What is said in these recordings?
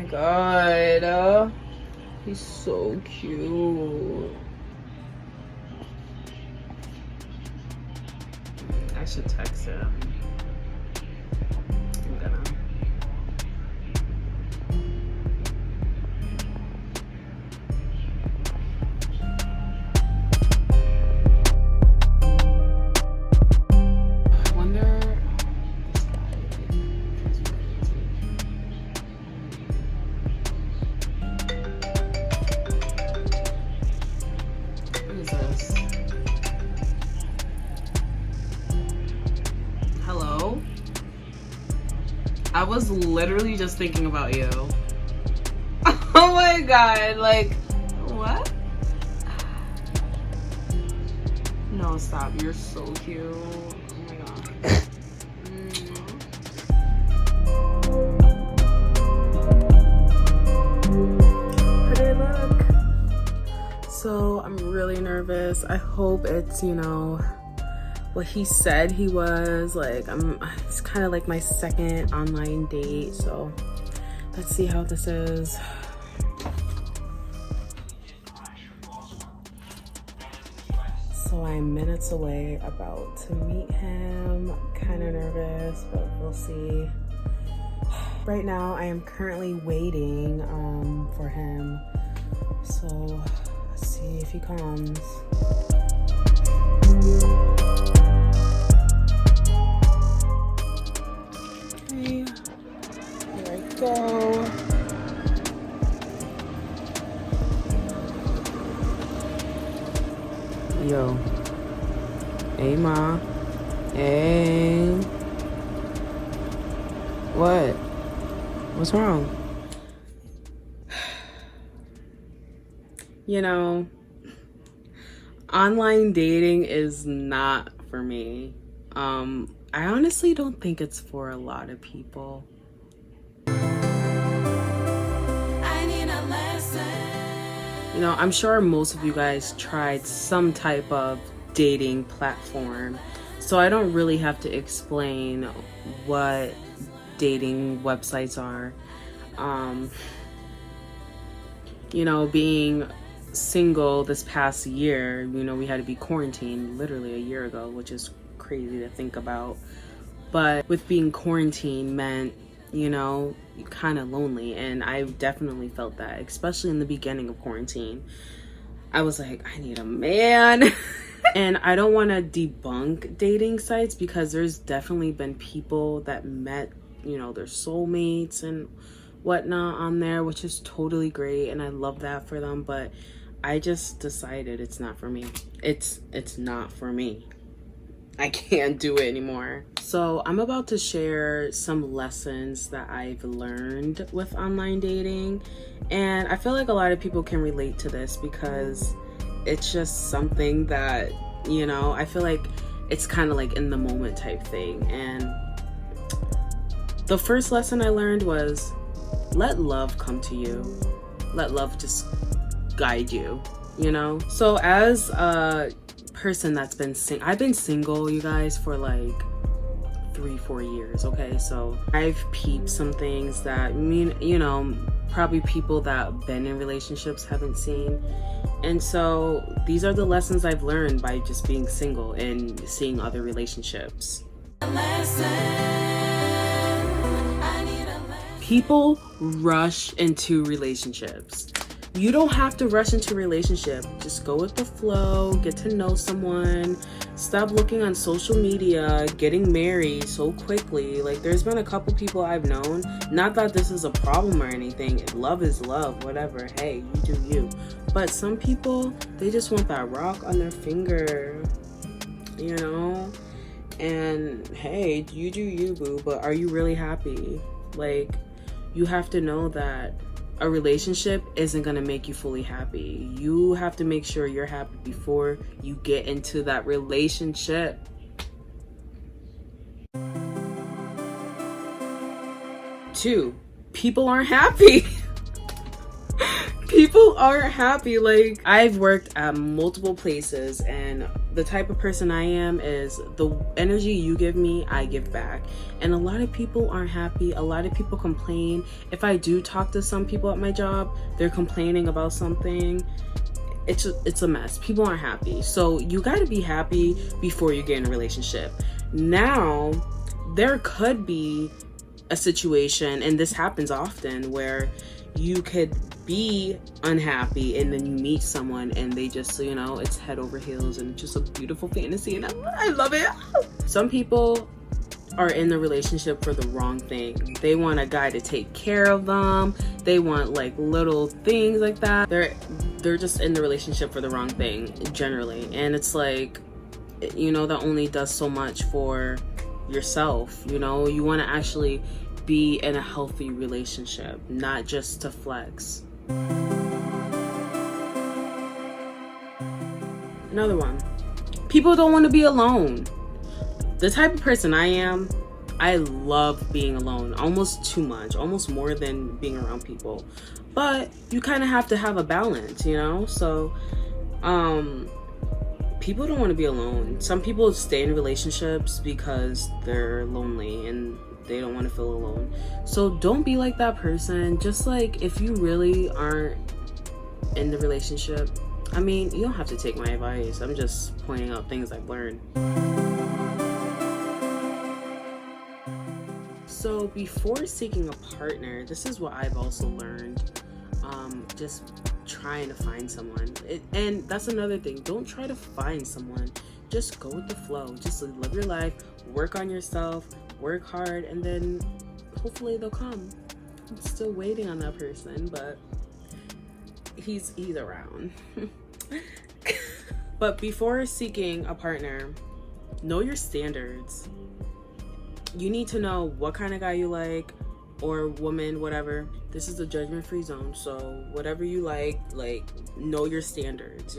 god. He's so cute. I should text him. I'm gonna. I wonder. This guy is crazy. What is this? Hello? I was literally just thinking about you. Oh my god, like, what? No, stop. You're so cute. Oh my god. Pretty look. So I'm really nervous. I hope it's, you know, what he said he was. Like, it's kind of like my second online date, so let's see how this is. So I'm minutes away, about to meet him. Kind of nervous, but we'll see. Right now I am currently waiting for him, so let's see if he comes. Okay, here I go. Yo. Hey, Ma. Hey. What? What's wrong? You know, online dating is not for me. I honestly don't think it's for a lot of people. You know, I'm sure most of you guys tried some type of dating platform, so I don't really have to explain what dating websites are. You know, being single this past year, you know, we had to be quarantined literally a year ago, which is crazy to think about. But with being quarantined meant, you know, kind of lonely, and I definitely felt that, especially in the beginning of quarantine. I was like, I need a man. And I don't want to debunk dating sites, because there's definitely been people that met, you know, their soulmates and whatnot on there, which is totally great, and I love that for them. But I just decided it's not for me. It's not for me. I can't do it anymore. So I'm about to share some lessons that I've learned with online dating, and I feel like a lot of people can relate to this, because it's just something that, you know, I feel like it's kind of like in the moment type thing. And the first lesson I learned was, let love come to you. Let love just guide you, you know? So as a person that's been I've been single, you guys, for like 3-4 years, okay? So I've peeped some things that, you know, probably people that have been in relationships haven't seen. And so these are the lessons I've learned by just being single and seeing other relationships. People rush into relationships. You don't have to rush into a relationship. Just go with the flow, get to know someone, stop looking on social media, getting married so quickly. Like, there's been a couple people I've known, not that this is a problem or anything, love is love, whatever, hey, you do you. But some people, they just want that rock on their finger, you know? And hey, you do you, boo, but are you really happy? Like, you have to know that a relationship isn't gonna make you fully happy. You have to make sure you're happy before you get into that relationship. 2, people aren't happy. People aren't happy. Like, I've worked at multiple places, and the type of person I am is the energy you give me, I give back. And a lot of people aren't happy. A lot of people complain. If I do talk to some people at my job, they're complaining about something. It's a mess. People aren't happy. So you got to be happy before you get in a relationship. Now, there could be a situation, and this happens often, where you could be unhappy and then you meet someone and they just, it's head over heels and it's just a beautiful fantasy, and I love it. Some people are in the relationship for the wrong thing. They want a guy to take care of them. They want like little things like that. They're just in the relationship for the wrong thing generally. And it's like, that only does so much for yourself. You want to actually be in a healthy relationship, not just to flex. Another one. People don't want to be alone. The type of person I am, I love being alone almost too much, almost more than being around people. But you kind of have to have a balance, So, people don't want to be alone. Some people stay in relationships because they're lonely and they don't want to feel alone. So don't be like that person. Just like, if you really aren't in the relationship, you don't have to take my advice. I'm just pointing out things I've learned. So before seeking a partner, this is what I've also learned. Just trying to find someone. And that's another thing. Don't try to find someone. Just go with the flow. Just live your life. Work on yourself. Work hard. And then hopefully they'll come. I'm still waiting on that person, but he's around. But before seeking a partner, know your standards. You need to know what kind of guy you like, or woman, whatever. This is a judgment-free zone, so whatever you like, know your standards,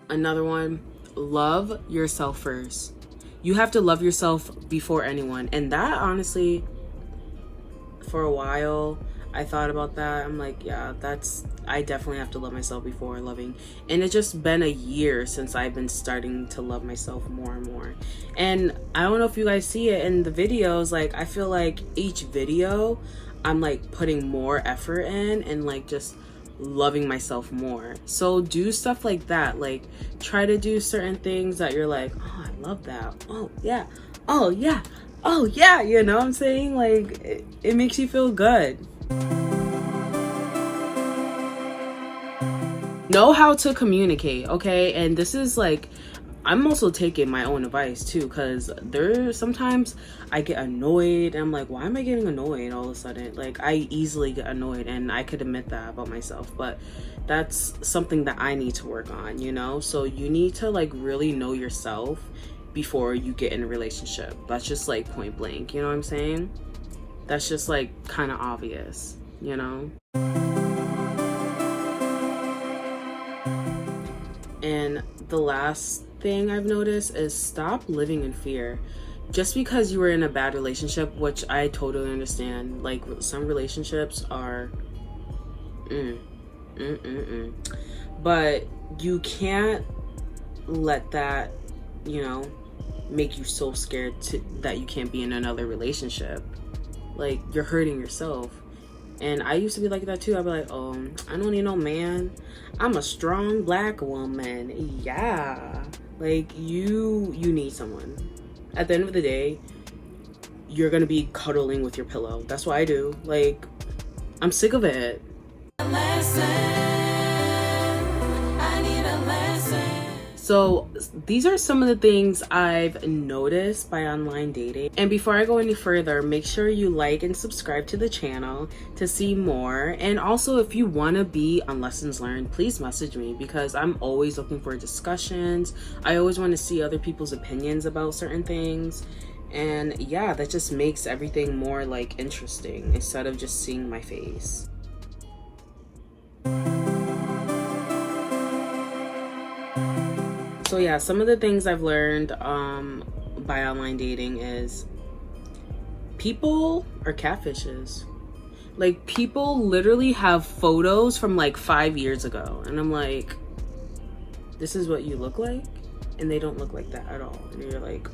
Another one, love yourself first. You have to love yourself before anyone. And that, honestly, for a while, I thought about that. I'm like, yeah, I definitely have to love myself before loving. And it's just been a year since I've been starting to love myself more and more. And I don't know if you guys see it in the videos, I feel like each video I'm putting more effort in and just loving myself more. So do stuff like that. Try to do certain things that you're like, oh, I love that. Oh yeah. Oh yeah. Oh yeah. You know what I'm saying? It makes you feel good. Know how to communicate, okay? And this is I'm also taking my own advice too, because sometimes I get annoyed and I'm like, why am I getting annoyed all of a sudden? I easily get annoyed, and I could admit that about myself, but that's something that I need to work on, So you need to really know yourself before you get in a relationship. That's just point blank, you know what I'm saying? That's just kind of obvious, And the last thing I've noticed is stop living in fear. Just because you were in a bad relationship, which I totally understand, some relationships are but you can't let that, make you so scared that you can't be in another relationship. You're hurting yourself. And I used to be like that too. I'd be like, oh, I don't need no man. I'm a strong black woman. Yeah. You need someone. At the end of the day, you're gonna be cuddling with your pillow. That's what I do. I'm sick of it. So these are some of the things I've noticed by online dating. And before I go any further, make sure you like and subscribe to the channel to see more. And also, if you want to be on Lessons Learned, please message me, because I'm always looking for discussions. I always want to see other people's opinions about certain things. And yeah, that just makes everything more interesting instead of just seeing my face. So yeah, some of the things I've learned by online dating is people are catfishes. Like, people literally have photos from like 5 years ago, and I'm like, this is what you look like? And they don't look like that at all. And you're like,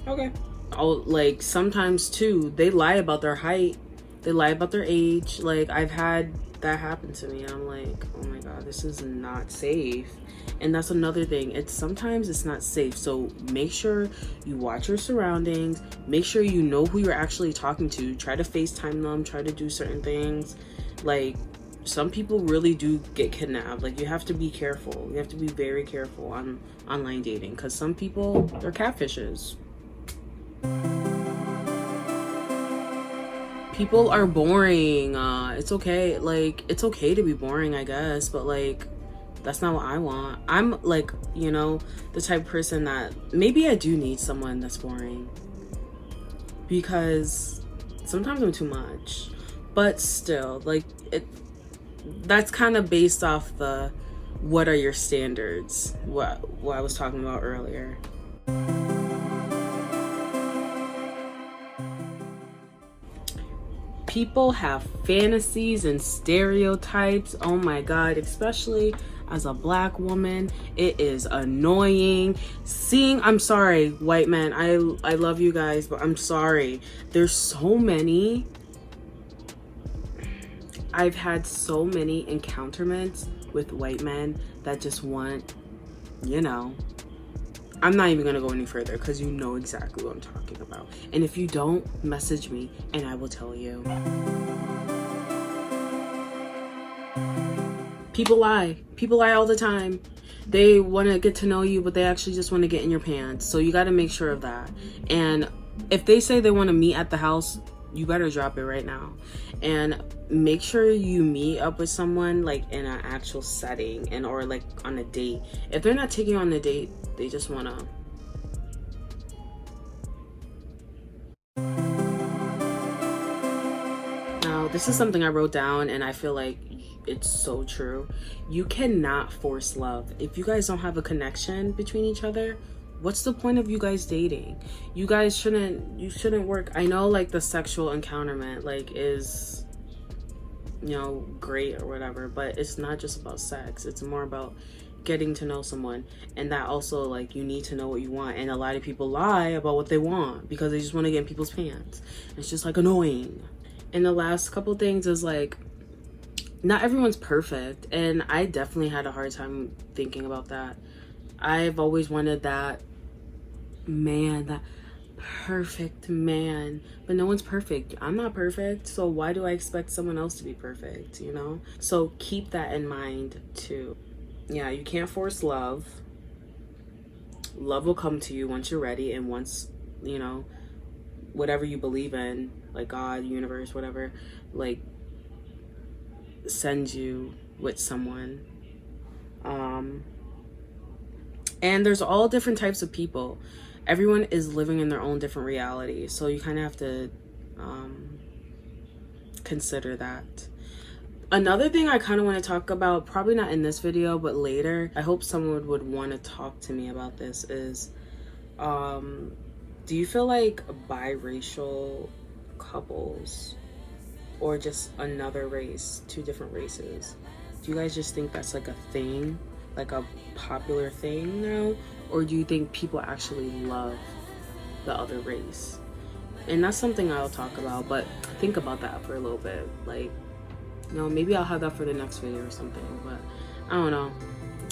okay. Oh, like, sometimes too, they lie about their height, they lie about their age. Like, I've had that happen to me. I'm like, oh my god, this is not safe. And that's another thing, sometimes it's not safe. So make sure you watch your surroundings, make sure you know who you're actually talking to. Try to FaceTime them, try to do certain things. Like, some people really do get kidnapped. Like, you have to be careful. You have to be very careful on online dating, because some people, they're catfishes. People are boring. It's okay. Like, it's okay to be boring, I guess, but like, that's not what I want. I'm like, you know, the type of person that maybe I do need someone that's boring, because sometimes I'm too much. But still, like, that's kind of based off the what are your standards, what I was talking about earlier. People have fantasies and stereotypes. Oh my god, especially as a black woman, it is annoying seeing, I'm sorry, white men, I love you guys, but I'm sorry, there's so many. I've had so many encounterments with white men that just want, you know, I'm not even gonna go any further, because you know exactly what I'm talking about. And if you don't, message me and I will tell you. People lie. People lie all the time. They want to get to know you, but they actually just want to get in your pants. So you got to make sure of that. And if they say they want to meet at the house, you better drop it right now. And make sure you meet up with someone like in an actual setting, and or like on a date. If they're not taking you on a date, they just want to. Now, this is something I wrote down, and I feel like it's so true. You cannot force love. If you guys don't have a connection between each other, what's the point of you guys dating? You guys shouldn't work. I know like the sexual encounterment like is, you know, great or whatever, but it's not just about sex. It's more about getting to know someone. And that also, like, you need to know what you want. And a lot of people lie about what they want because they just want to get in people's pants. It's just like annoying. And the last couple things is like, not everyone's perfect, and I definitely had a hard time thinking about that. I've always wanted that man, that perfect man, but no one's perfect. I'm not perfect, so why do I expect someone else to be perfect, you know? So keep that in mind too. Yeah, you can't force love. Love will come to you once you're ready, and once, you know, whatever you believe in, like God, universe, whatever, like, sends you with someone. And there's all different types of people. Everyone is living in their own different reality, so you kind of have to consider that. Another thing I kind of want to talk about, probably not in this video but later, I hope someone would want to talk to me about this, is do you feel like biracial couples, or just another race, two different races, do you guys just think that's like a thing, like a popular thing now? Or do you think people actually love the other race? And that's something I'll talk about, but think about that for a little bit. Like, you know, maybe I'll have that for the next video or something, but I don't know.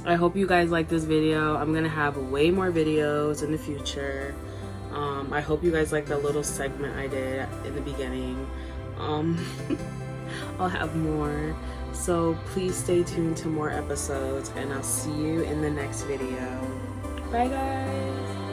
I hope you guys like this video. I'm gonna have way more videos in the future. I hope you guys like the little segment I did in the beginning. I'll have more, so please stay tuned to more episodes, and I'll see you in the next video. Bye guys.